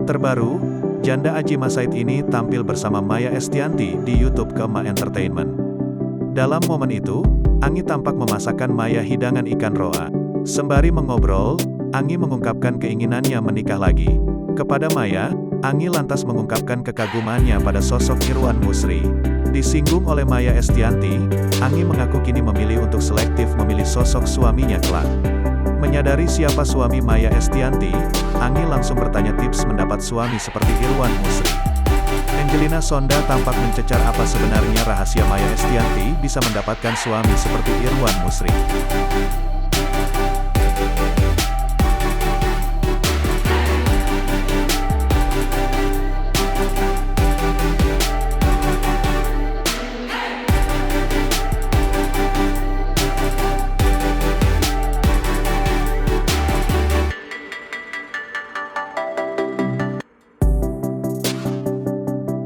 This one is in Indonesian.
Terbaru, janda Aji Masaid ini tampil bersama Maya Estianty di YouTube Kema Entertainment. Dalam momen itu, Anggi tampak memasakkan Maya hidangan ikan roa. Sembari mengobrol, Anggi mengungkapkan keinginannya menikah lagi. Kepada Maya, Anggi lantas mengungkapkan kekagumannya pada sosok Irwan Musri. Disinggung oleh Maya Estianty, Anggi mengaku kini memilih untuk selektif memilih sosok suaminya kelak. Menyadari siapa suami Maya Estianty, Anggi langsung bertanya tips mendapat suami seperti Irwan Musri. Angelina Sonda tampak mencecar apa sebenarnya rahasia Maya Estianty bisa mendapatkan suami seperti Irwan Musri.